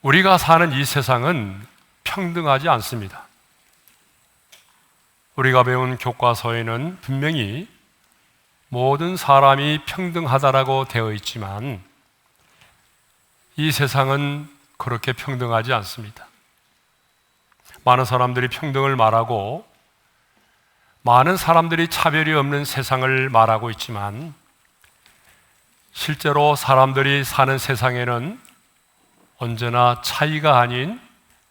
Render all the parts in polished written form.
우리가 사는 이 세상은 평등하지 않습니다. 우리가 배운 교과서에는 분명히 모든 사람이 평등하다라고 되어 있지만 이 세상은 그렇게 평등하지 않습니다. 많은 사람들이 평등을 말하고 많은 사람들이 차별이 없는 세상을 말하고 있지만 실제로 사람들이 사는 세상에는 언제나 차이가 아닌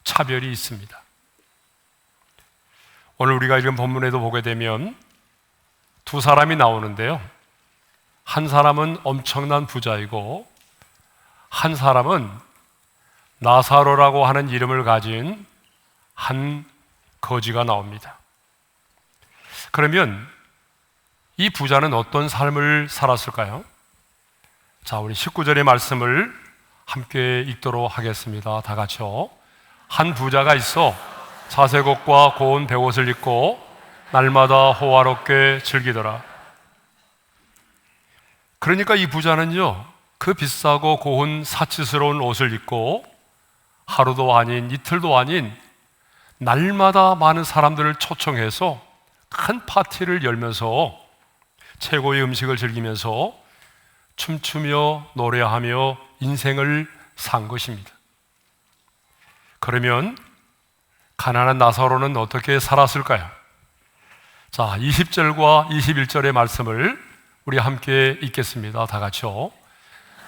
차별이 있습니다. 오늘 우리가 읽은 본문에도 보게 되면 두 사람이 나오는데요. 한 사람은 엄청난 부자이고 한 사람은 나사로라고 하는 이름을 가진 한 거지가 나옵니다. 그러면 이 부자는 어떤 삶을 살았을까요? 자, 우리 19절의 말씀을 함께 읽도록 하겠습니다. 다 같이요. 한 부자가 있어 자색 옷과 고운 베옷을 입고 날마다 호화롭게 즐기더라. 그러니까 이 부자는요, 그 비싸고 고운 사치스러운 옷을 입고 하루도 아닌 이틀도 아닌 날마다 많은 사람들을 초청해서 큰 파티를 열면서 최고의 음식을 즐기면서 춤추며 노래하며 인생을 산 것입니다. 그러면 가난한 나사로는 어떻게 살았을까요? 자, 20절과 21절의 말씀을 우리 함께 읽겠습니다. 다 같이요.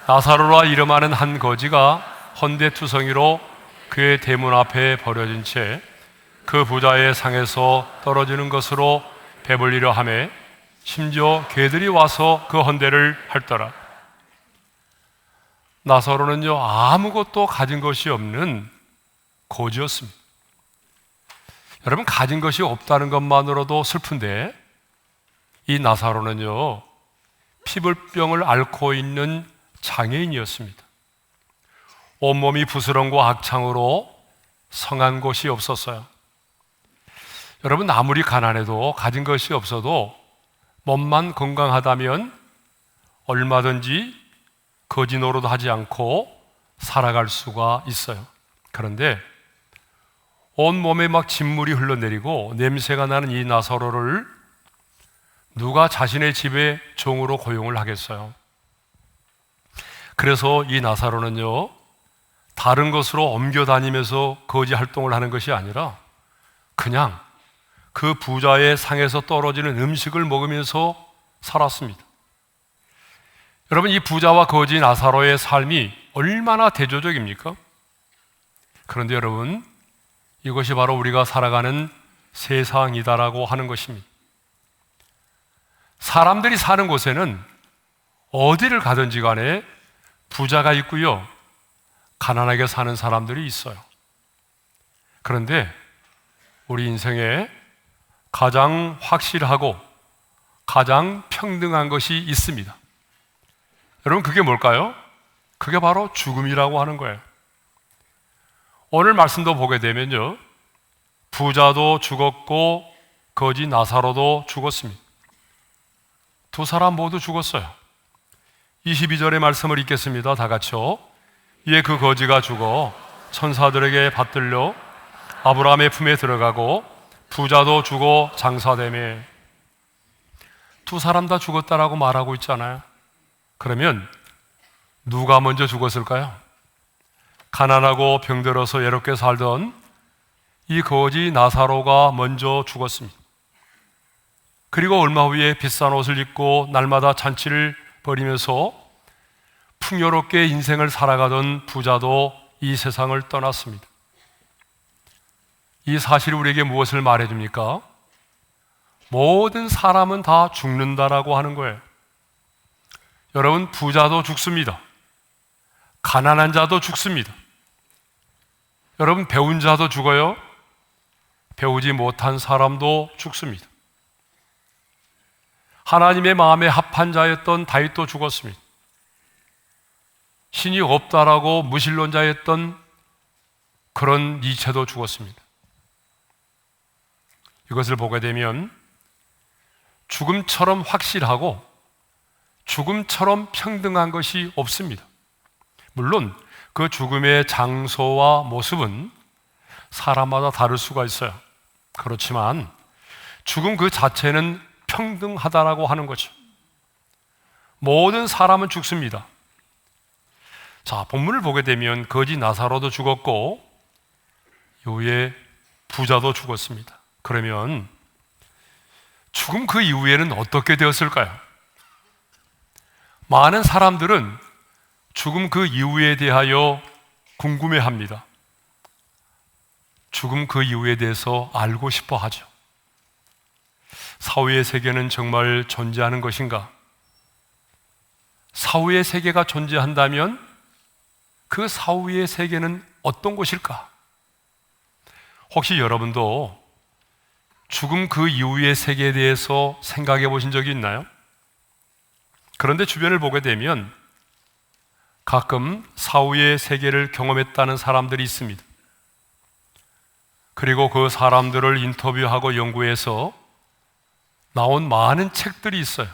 나사로라 이름하는 한 거지가 헌데투성이로 그의 대문 앞에 버려진 채 그 부자의 상에서 떨어지는 것으로 배불리려 하매 심지어 개들이 와서 그 헌데를 핥더라. 나사로는요, 아무것도 가진 것이 없는 거지였습니다. 여러분, 가진 것이 없다는 것만으로도 슬픈데 이 나사로는요, 피부병을 앓고 있는 장애인이었습니다. 온몸이 부스럼과 악창으로 성한 곳이 없었어요. 여러분, 아무리 가난해도 가진 것이 없어도 몸만 건강하다면 얼마든지 거지 노릇 하지 않고 살아갈 수가 있어요. 그런데 온몸에 막 진물이 흘러내리고 냄새가 나는 이 나사로를 누가 자신의 집에 종으로 고용을 하겠어요? 그래서 이 나사로는요, 다른 곳으로 옮겨 다니면서 거지 활동을 하는 것이 아니라 그냥 그 부자의 상에서 떨어지는 음식을 먹으면서 살았습니다. 여러분, 이 부자와 거지 나사로의 삶이 얼마나 대조적입니까? 그런데 여러분, 이것이 바로 우리가 살아가는 세상이다라고 하는 것입니다. 사람들이 사는 곳에는 어디를 가든지 간에 부자가 있고요, 가난하게 사는 사람들이 있어요. 그런데 우리 인생에 가장 확실하고 가장 평등한 것이 있습니다. 여러분, 그게 뭘까요? 그게 바로 죽음이라고 하는 거예요. 오늘 말씀도 보게 되면요, 부자도 죽었고 거지 나사로도 죽었습니다. 두 사람 모두 죽었어요. 22절의 말씀을 읽겠습니다. 다 같이요. 이에 그 거지가 죽어 천사들에게 받들려 아브라함의 품에 들어가고 부자도 죽어 장사되매. 두 사람 다 죽었다라고 말하고 있잖아요. 그러면 누가 먼저 죽었을까요? 가난하고 병들어서 외롭게 살던 이 거지 나사로가 먼저 죽었습니다. 그리고 얼마 후에 비싼 옷을 입고 날마다 잔치를 벌이면서 풍요롭게 인생을 살아가던 부자도 이 세상을 떠났습니다. 이 사실이 우리에게 무엇을 말해줍니까? 모든 사람은 다 죽는다라고 하는 거예요. 여러분, 부자도 죽습니다. 가난한 자도 죽습니다. 여러분, 배운 자도 죽어요. 배우지 못한 사람도 죽습니다. 하나님의 마음에 합한 자였던 다윗도 죽었습니다. 신이 없다라고 무신론자였던 그런 니체도 죽었습니다. 이것을 보게 되면 죽음처럼 확실하고 죽음처럼 평등한 것이 없습니다. 물론 그 죽음의 장소와 모습은 사람마다 다를 수가 있어요. 그렇지만 죽음 그 자체는 평등하다라고 하는 거죠. 모든 사람은 죽습니다. 자, 본문을 보게 되면 거지 나사로도 죽었고 이후에 부자도 죽었습니다. 그러면 죽음 그 이후에는 어떻게 되었을까요? 많은 사람들은 죽음 그 이후에 대하여 궁금해합니다. 죽음 그 이후에 대해서 알고 싶어 하죠. 사후의 세계는 정말 존재하는 것인가? 사후의 세계가 존재한다면 그 사후의 세계는 어떤 곳일까? 혹시 여러분도 죽음 그 이후의 세계에 대해서 생각해 보신 적이 있나요? 그런데 주변을 보게 되면 가끔 사후의 세계를 경험했다는 사람들이 있습니다. 그리고 그 사람들을 인터뷰하고 연구해서 나온 많은 책들이 있어요.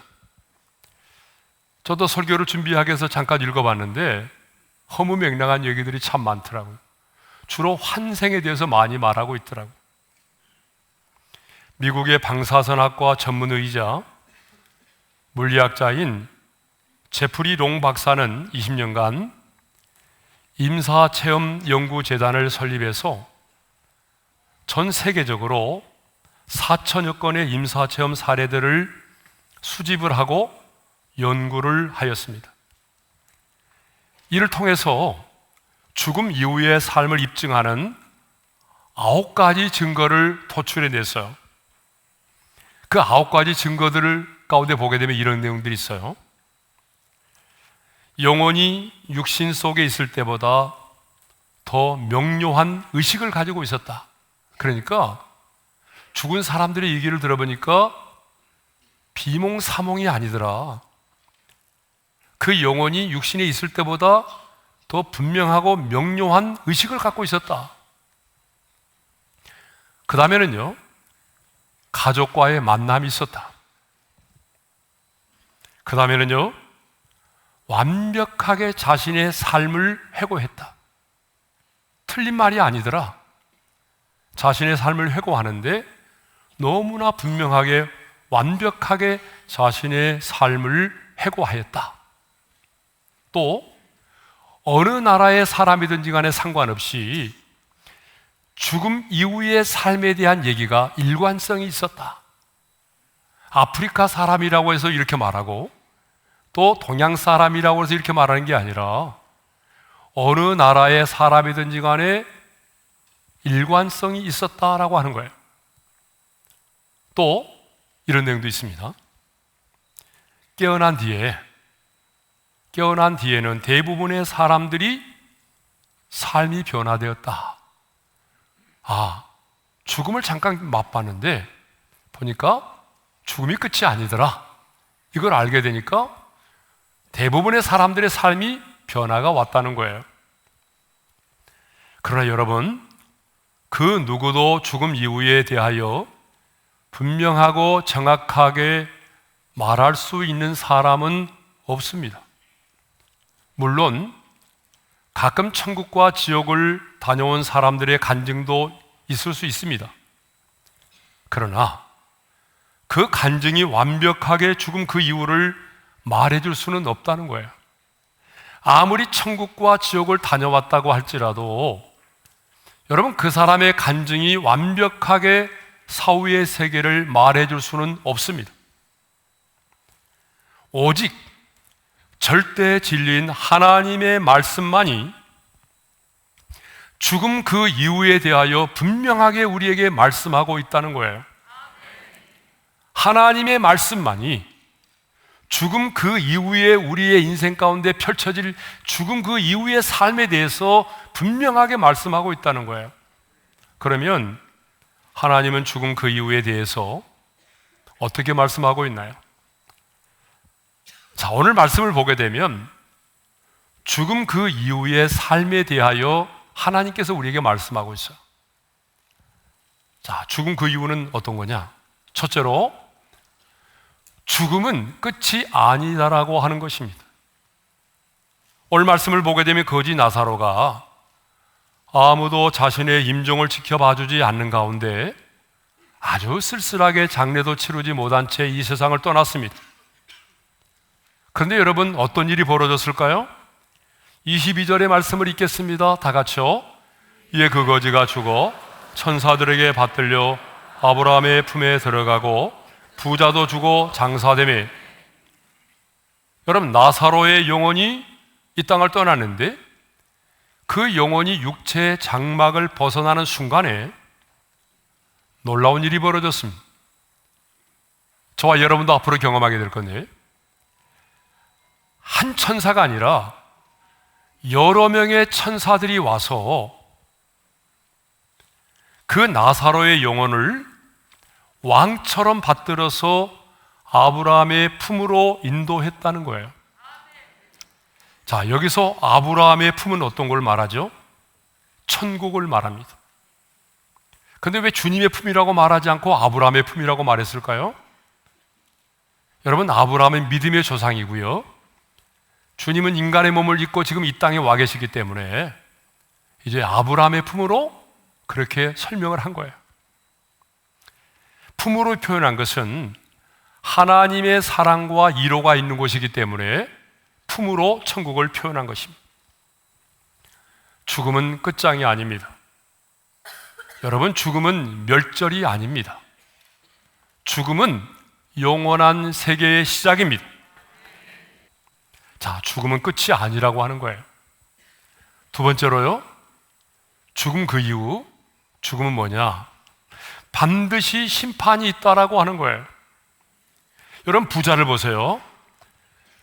저도 설교를 준비하기 위해서 잠깐 읽어봤는데 허무맹랑한 얘기들이 참 많더라고요. 주로 환생에 대해서 많이 말하고 있더라고요. 미국의 방사선학과 전문의이자 물리학자인 제프리 롱 박사는 20년간 임사체험연구재단을 설립해서 전 세계적으로 4천여 건의 임사체험 사례들을 수집을 하고 연구를 하였습니다. 이를 통해서 죽음 이후의 삶을 입증하는 9가지 증거를 도출해냈어요. 그 9가지 증거들을 가운데 보게 되면 이런 내용들이 있어요. 영혼이 육신 속에 있을 때보다 더 명료한 의식을 가지고 있었다. 그러니까 죽은 사람들의 얘기를 들어보니까 비몽사몽이 아니더라. 그 영혼이 육신에 있을 때보다 더 분명하고 명료한 의식을 갖고 있었다. 그 다음에는요, 가족과의 만남이 있었다. 그 다음에는요, 완벽하게 자신의 삶을 회고했다. 틀린 말이 아니더라. 자신의 삶을 회고하는데 너무나 분명하게 완벽하게 자신의 삶을 회고하였다. 또 어느 나라의 사람이든지 간에 상관없이 죽음 이후의 삶에 대한 얘기가 일관성이 있었다. 아프리카 사람이라고 해서 이렇게 말하고 또 동양 사람이라고 해서 이렇게 말하는 게 아니라 어느 나라의 사람이든지 간에 일관성이 있었다라고 하는 거예요. 또 이런 내용도 있습니다. 깨어난 뒤에는 대부분의 사람들이 삶이 변화되었다. 아, 죽음을 잠깐 맛봤는데 보니까 죽음이 끝이 아니더라. 이걸 알게 되니까 대부분의 사람들의 삶이 변화가 왔다는 거예요. 그러나 여러분, 그 누구도 죽음 이후에 대하여 분명하고 정확하게 말할 수 있는 사람은 없습니다. 물론 가끔 천국과 지옥을 다녀온 사람들의 간증도 있을 수 있습니다. 그러나 그 간증이 완벽하게 죽음 그 이유를 말해줄 수는 없다는 거예요. 아무리 천국과 지옥을 다녀왔다고 할지라도 여러분, 그 사람의 간증이 완벽하게 사후의 세계를 말해줄 수는 없습니다. 오직 절대 진리인 하나님의 말씀만이 죽음 그 이후에 대하여 분명하게 우리에게 말씀하고 있다는 거예요. 하나님의 말씀만이 죽음 그 이후에 우리의 인생 가운데 펼쳐질 죽음 그 이후의 삶에 대해서 분명하게 말씀하고 있다는 거예요. 그러면 하나님은 죽음 그 이후에 대해서 어떻게 말씀하고 있나요? 자, 오늘 말씀을 보게 되면 죽음 그 이후의 삶에 대하여 하나님께서 우리에게 말씀하고 있어요. 자, 죽음 그 이유는 어떤 거냐? 첫째로 죽음은 끝이 아니다라고 하는 것입니다. 오늘 말씀을 보게 되면 거지 나사로가 아무도 자신의 임종을 지켜봐주지 않는 가운데 아주 쓸쓸하게 장례도 치르지 못한 채 이 세상을 떠났습니다. 그런데 여러분, 어떤 일이 벌어졌을까요? 22절의 말씀을 읽겠습니다. 다 같이요. 이에 그 거지가 죽어 천사들에게 받들려 아브라함의 품에 들어가고 부자도 죽어 장사되매. 여러분, 나사로의 영혼이 이 땅을 떠났는데 그 영혼이 육체의 장막을 벗어나는 순간에 놀라운 일이 벌어졌습니다. 저와 여러분도 앞으로 경험하게 될 건데, 한 천사가 아니라 여러 명의 천사들이 와서 그 나사로의 영혼을 왕처럼 받들어서 아브라함의 품으로 인도했다는 거예요. 자, 여기서 아브라함의 품은 어떤 걸 말하죠? 천국을 말합니다. 근데 왜 주님의 품이라고 말하지 않고 아브라함의 품이라고 말했을까요? 여러분, 아브라함은 믿음의 조상이고요, 주님은 인간의 몸을 입고 지금 이 땅에 와 계시기 때문에 이제 아브라함의 품으로 그렇게 설명을 한 거예요. 품으로 표현한 것은 하나님의 사랑과 위로가 있는 곳이기 때문에 품으로 천국을 표현한 것입니다. 죽음은 끝장이 아닙니다. 여러분, 죽음은 멸절이 아닙니다. 죽음은 영원한 세계의 시작입니다. 자, 죽음은 끝이 아니라고 하는 거예요. 두 번째로요, 죽음 그 이후, 죽음은 뭐냐? 반드시 심판이 있다라고 하는 거예요. 여러분, 부자를 보세요.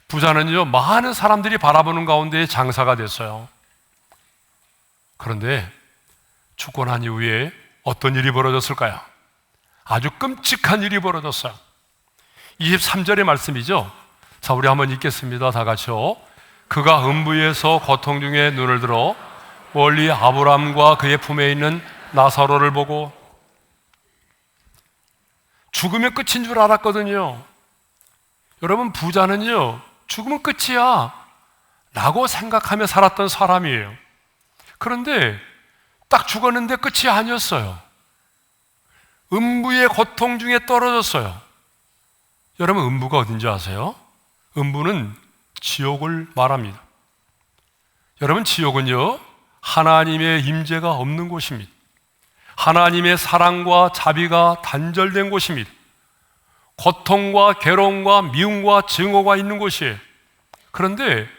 부자는요, 많은 사람들이 바라보는 가운데 장사가 됐어요. 그런데 죽고 난 이후에 어떤 일이 벌어졌을까요? 아주 끔찍한 일이 벌어졌어요. 23절의 말씀이죠. 자, 우리 한번 읽겠습니다. 다 같이요. 그가 음부에서 고통 중에 눈을 들어 멀리 아브라함과 그의 품에 있는 나사로를 보고, 죽으면 끝인 줄 알았거든요. 여러분, 부자는요, 죽으면 끝이야 라고 생각하며 살았던 사람이에요. 그런데 딱 죽었는데 끝이 아니었어요. 음부의 고통 중에 떨어졌어요. 여러분, 음부가 어딘지 아세요? 음부는 지옥을 말합니다. 여러분, 지옥은요, 하나님의 임재가 없는 곳입니다. 하나님의 사랑과 자비가 단절된 곳입니다. 고통과 괴로움과 미움과 증오가 있는 곳이에요. 그런데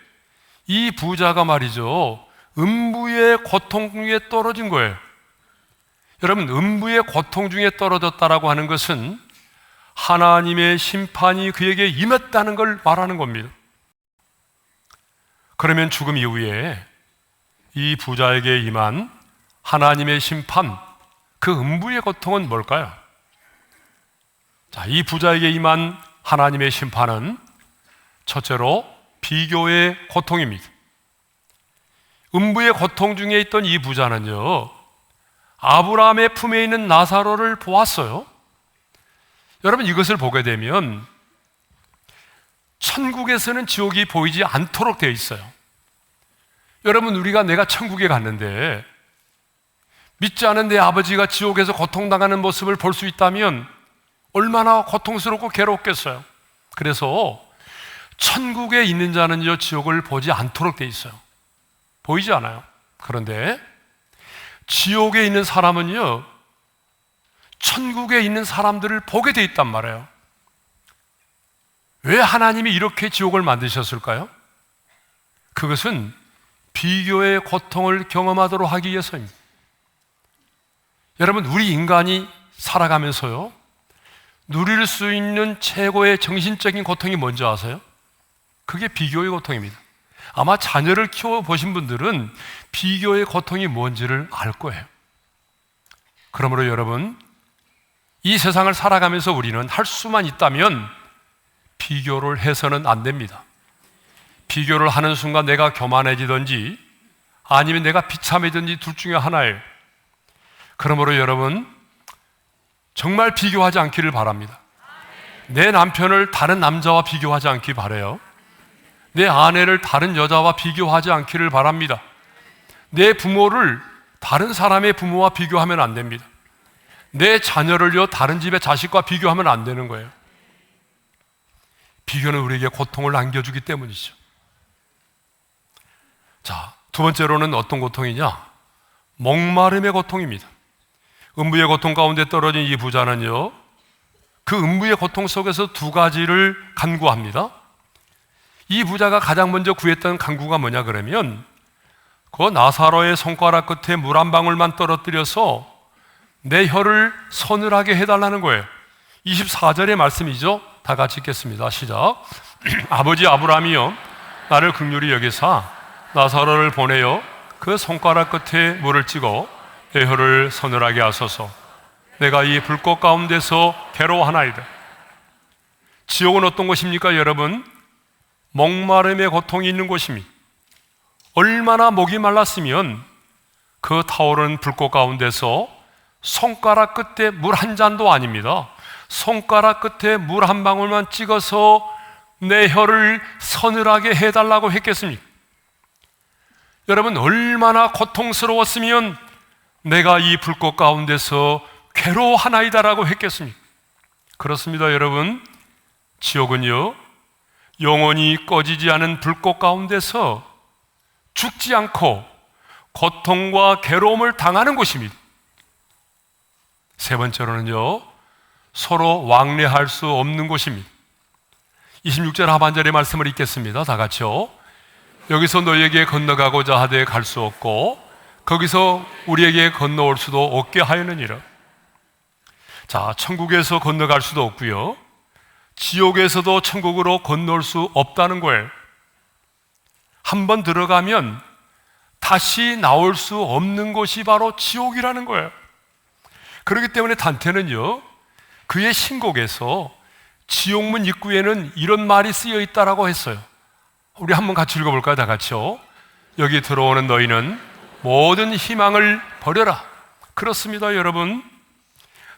이 부자가 말이죠, 음부의 고통 중에 떨어진 거예요. 여러분, 음부의 고통 중에 떨어졌다라고 하는 것은 하나님의 심판이 그에게 임했다는 걸 말하는 겁니다. 그러면 죽음 이후에 이 부자에게 임한 하나님의 심판, 그 음부의 고통은 뭘까요? 자, 이 부자에게 임한 하나님의 심판은 첫째로 비교의 고통입니다. 음부의 고통 중에 있던 이 부자는요, 아브라함의 품에 있는 나사로를 보았어요. 여러분, 이것을 보게 되면 천국에서는 지옥이 보이지 않도록 되어 있어요. 여러분, 우리가 내가 천국에 갔는데 믿지 않은 내 아버지가 지옥에서 고통당하는 모습을 볼 수 있다면 얼마나 고통스럽고 괴롭겠어요. 그래서 천국에 있는 자는요, 지옥을 보지 않도록 되어 있어요. 보이지 않아요. 그런데 지옥에 있는 사람은요, 천국에 있는 사람들을 보게 돼 있단 말이에요. 왜 하나님이 이렇게 지옥을 만드셨을까요? 그것은 비교의 고통을 경험하도록 하기 위해서입니다. 여러분, 우리 인간이 살아가면서요, 누릴 수 있는 최고의 정신적인 고통이 뭔지 아세요? 그게 비교의 고통입니다. 아마 자녀를 키워보신 분들은 비교의 고통이 뭔지를 알 거예요. 그러므로 여러분, 이 세상을 살아가면서 우리는 할 수만 있다면 비교를 해서는 안 됩니다. 비교를 하는 순간 내가 교만해지든지 아니면 내가 비참해지든지 둘 중에 하나예요. 그러므로 여러분, 정말 비교하지 않기를 바랍니다. 내 남편을 다른 남자와 비교하지 않기 바라요. 내 아내를 다른 여자와 비교하지 않기를 바랍니다. 내 부모를 다른 사람의 부모와 비교하면 안 됩니다. 내 자녀를요 다른 집의 자식과 비교하면 안 되는 거예요. 비교는 우리에게 고통을 안겨주기 때문이죠. 자, 두 번째로는 어떤 고통이냐? 목마름의 고통입니다. 음부의 고통 가운데 떨어진 이 부자는요, 그 음부의 고통 속에서 두 가지를 간구합니다. 이 부자가 가장 먼저 구했던 간구가 뭐냐 그러면 그 나사로의 손가락 끝에 물 한 방울만 떨어뜨려서 내 혀를 서늘하게 해달라는 거예요. 24절의 말씀이죠. 다 같이 읽겠습니다. 시작. 아버지 아브라함이여, 나를 긍휼히 여기사 나사로를 보내어 그 손가락 끝에 물을 찍어 내 혀를 서늘하게 하소서. 내가 이 불꽃 가운데서 괴로워하나이다. 지옥은 어떤 곳입니까 여러분? 목마름의 고통이 있는 곳입니다. 얼마나 목이 말랐으면 그 타오르는 불꽃 가운데서 손가락 끝에 물 한 잔도 아닙니다. 손가락 끝에 물 한 방울만 찍어서 내 혀를 서늘하게 해달라고 했겠습니까? 여러분, 얼마나 고통스러웠으면 내가 이 불꽃 가운데서 괴로워하나이다라고 했겠습니까? 그렇습니다 여러분. 지옥은요, 영원히 꺼지지 않은 불꽃 가운데서 죽지 않고 고통과 괴로움을 당하는 곳입니다. 세 번째로는요, 서로 왕래할 수 없는 곳입니다. 26절 하반절의 말씀을 읽겠습니다. 다 같이요. 여기서 너희에게 건너가고자 하되 갈 수 없고 거기서 우리에게 건너올 수도 없게 하였느니라. 자, 천국에서 건너갈 수도 없고요, 지옥에서도 천국으로 건너올 수 없다는 거예요. 한번 들어가면 다시 나올 수 없는 곳이 바로 지옥이라는 거예요. 그렇기 때문에 단테는요, 그의 신곡에서 지옥문 입구에는 이런 말이 쓰여 있다라고 했어요. 우리 한번 같이 읽어볼까요? 다 같이요. 여기 들어오는 너희는 모든 희망을 버려라. 그렇습니다 여러분.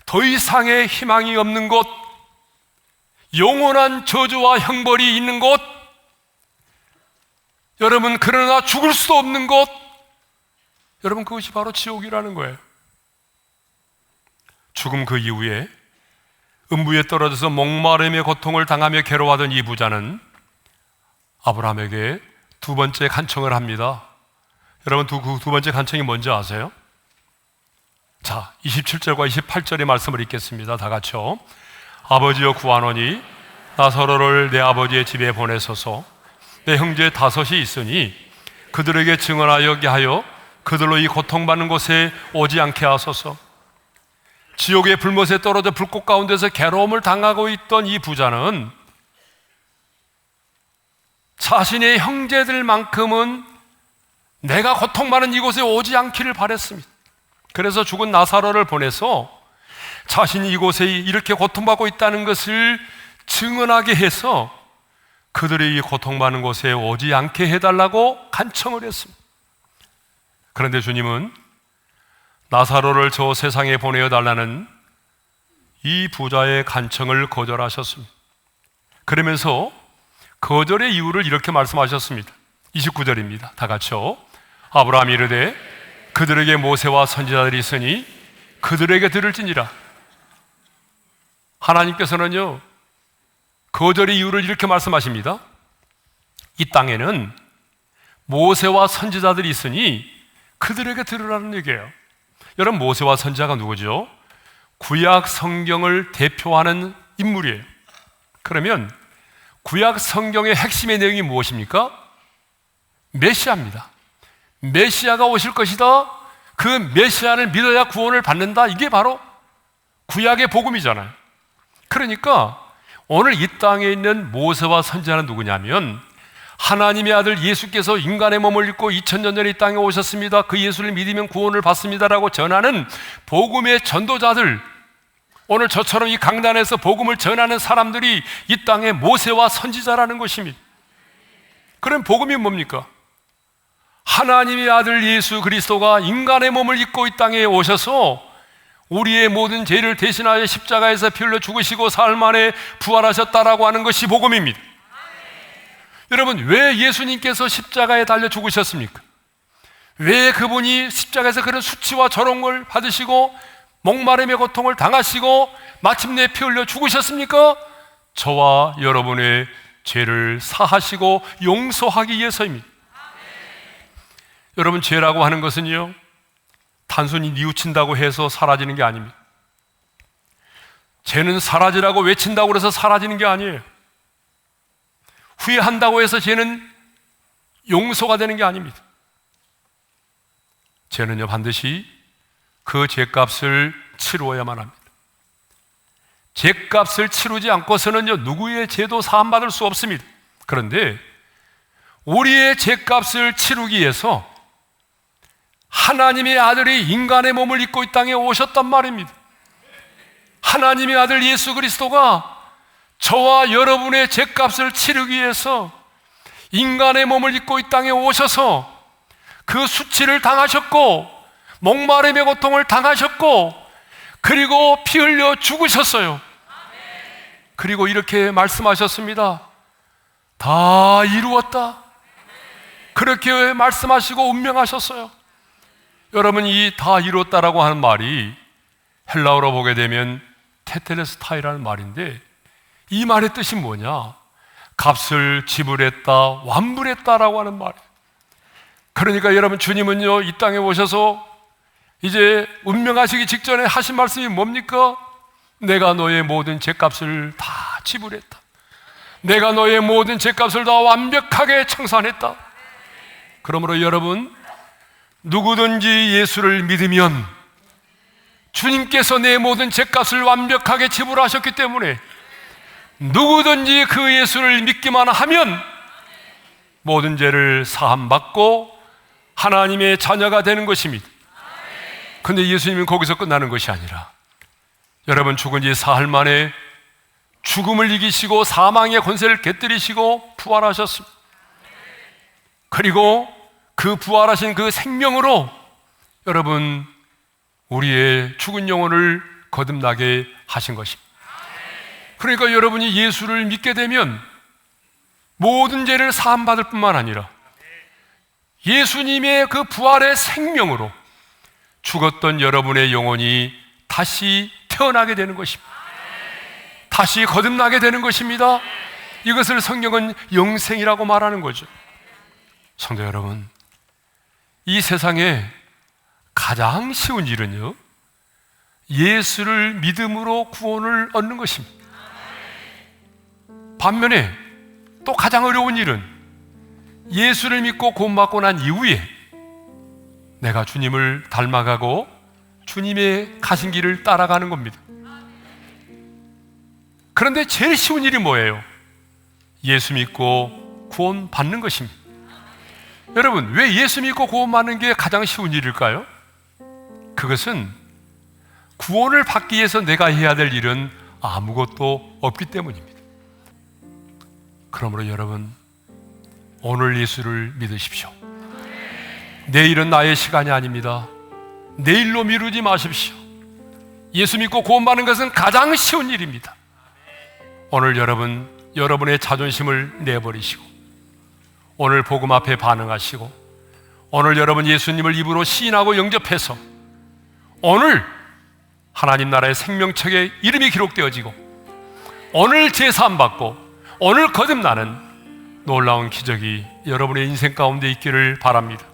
더 이상의 희망이 없는 곳, 영원한 저주와 형벌이 있는 곳, 여러분 그러나 죽을 수도 없는 곳, 여러분 그것이 바로 지옥이라는 거예요. 죽음 그 이후에 음부에 떨어져서 목마름의 고통을 당하며 괴로워하던 이 부자는 아브라함에게 두 번째 간청을 합니다. 여러분 두 번째 간청이 뭔지 아세요? 자, 27절과 28절의 말씀을 읽겠습니다. 다 같이요. 아버지여 구하노니 나사로를 내 아버지의 집에 보내소서. 내 형제 다섯이 있으니 그들에게 증언하게 하여 그들로 이 고통받는 곳에 오지 않게 하소서. 지옥의 불못에 떨어져 불꽃 가운데서 괴로움을 당하고 있던 이 부자는 자신의 형제들만큼은 내가 고통받는 이곳에 오지 않기를 바랬습니다. 그래서 죽은 나사로를 보내서 자신이 이곳에 이렇게 고통받고 있다는 것을 증언하게 해서 그들이 이 고통받는 곳에 오지 않게 해달라고 간청을 했습니다. 그런데 주님은 나사로를 저 세상에 보내어 달라는 이 부자의 간청을 거절하셨습니다. 그러면서 거절의 이유를 이렇게 말씀하셨습니다. 29절입니다. 다 같이요. 아브라함이 이르되 그들에게 모세와 선지자들이 있으니 그들에게 들을지니라. 하나님께서는요, 거절의 이유를 이렇게 말씀하십니다. 이 땅에는 모세와 선지자들이 있으니 그들에게 들으라는 얘기예요. 여러분, 모세와 선지자가 누구죠? 구약 성경을 대표하는 인물이에요. 그러면 구약 성경의 핵심의 내용이 무엇입니까? 메시아입니다. 메시아가 오실 것이다. 그 메시아를 믿어야 구원을 받는다. 이게 바로 구약의 복음이잖아요. 그러니까 오늘 이 땅에 있는 모세와 선지자는 누구냐면 하나님의 아들 예수께서 인간의 몸을 입고 2000년 전에 이 땅에 오셨습니다. 그 예수를 믿으면 구원을 받습니다라고 전하는 복음의 전도자들, 오늘 저처럼 이 강단에서 복음을 전하는 사람들이 이 땅의 모세와 선지자라는 것입니다. 그럼 복음이 뭡니까? 하나님의 아들 예수 그리스도가 인간의 몸을 입고 이 땅에 오셔서 우리의 모든 죄를 대신하여 십자가에서 피 흘려 죽으시고 사흘 만에 부활하셨다라고 하는 것이 복음입니다. 여러분, 왜 예수님께서 십자가에 달려 죽으셨습니까? 왜 그분이 십자가에서 그런 수치와 조롱을 받으시고 목마름의 고통을 당하시고 마침내 피 흘려 죽으셨습니까? 저와 여러분의 죄를 사하시고 용서하기 위해서입니다. 여러분, 죄라고 하는 것은요, 단순히 뉘우친다고 해서 사라지는 게 아닙니다. 죄는 사라지라고 외친다고 해서 사라지는 게 아니에요. 후회한다고 해서 죄는 용서가 되는 게 아닙니다. 죄는요, 반드시 그 죄값을 치루어야만 합니다. 죄값을 치르지 않고서는요, 누구의 죄도 사함받을 수 없습니다. 그런데 우리의 죄값을 치르기 위해서 하나님의 아들이 인간의 몸을 입고 이 땅에 오셨단 말입니다. 하나님의 아들 예수 그리스도가 저와 여러분의 죄값을 치르기 위해서 인간의 몸을 입고 이 땅에 오셔서 그 수치를 당하셨고 목마름의 고통을 당하셨고 그리고 피 흘려 죽으셨어요. 그리고 이렇게 말씀하셨습니다. 다 이루었다. 그렇게 말씀하시고 운명하셨어요. 여러분, 이 다 이루었다라고 하는 말이 헬라어로 보게 되면 테텔레스타이라는 말인데, 이 말의 뜻이 뭐냐? 값을 지불했다, 완불했다라고 하는 말이에요. 그러니까 여러분, 주님은요, 이 땅에 오셔서 이제 운명하시기 직전에 하신 말씀이 뭡니까? 내가 너의 모든 죄값을 다 지불했다. 내가 너의 모든 죄값을 다 완벽하게 청산했다. 그러므로 여러분, 누구든지 예수를 믿으면 주님께서 내 모든 죄값을 완벽하게 지불하셨기 때문에 누구든지 그 예수를 믿기만 하면 모든 죄를 사함받고 하나님의 자녀가 되는 것입니다. 그런데 예수님은 거기서 끝나는 것이 아니라, 여러분, 죽은 지 사흘 만에 죽음을 이기시고 사망의 권세를 깨뜨리시고 부활하셨습니다. 그리고 그 부활하신 그 생명으로 여러분, 우리의 죽은 영혼을 거듭나게 하신 것입니다. 그러니까 여러분이 예수를 믿게 되면 모든 죄를 사함받을 뿐만 아니라 예수님의 그 부활의 생명으로 죽었던 여러분의 영혼이 다시 태어나게 되는 것입니다. 다시 거듭나게 되는 것입니다. 이것을 성경은 영생이라고 말하는 거죠. 성도 여러분, 이 세상에 가장 쉬운 일은요, 예수를 믿음으로 구원을 얻는 것입니다. 반면에 또 가장 어려운 일은 예수를 믿고 구원받고 난 이후에 내가 주님을 닮아가고 주님의 가신 길을 따라가는 겁니다. 그런데 제일 쉬운 일이 뭐예요? 예수 믿고 구원 받는 것입니다. 여러분, 왜 예수 믿고 구원 받는 게 가장 쉬운 일일까요? 그것은 구원을 받기 위해서 내가 해야 될 일은 아무것도 없기 때문입니다. 그러므로 여러분, 오늘 예수를 믿으십시오. 내일은 나의 시간이 아닙니다. 내일로 미루지 마십시오. 예수 믿고 구원받는 것은 가장 쉬운 일입니다. 오늘 여러분, 여러분의 자존심을 내버리시고 오늘 복음 앞에 반응하시고 오늘 여러분 예수님을 입으로 시인하고 영접해서 오늘 하나님 나라의 생명책에 이름이 기록되어지고 오늘 제사함 받고 오늘 거듭나는 놀라운 기적이 여러분의 인생 가운데 있기를 바랍니다.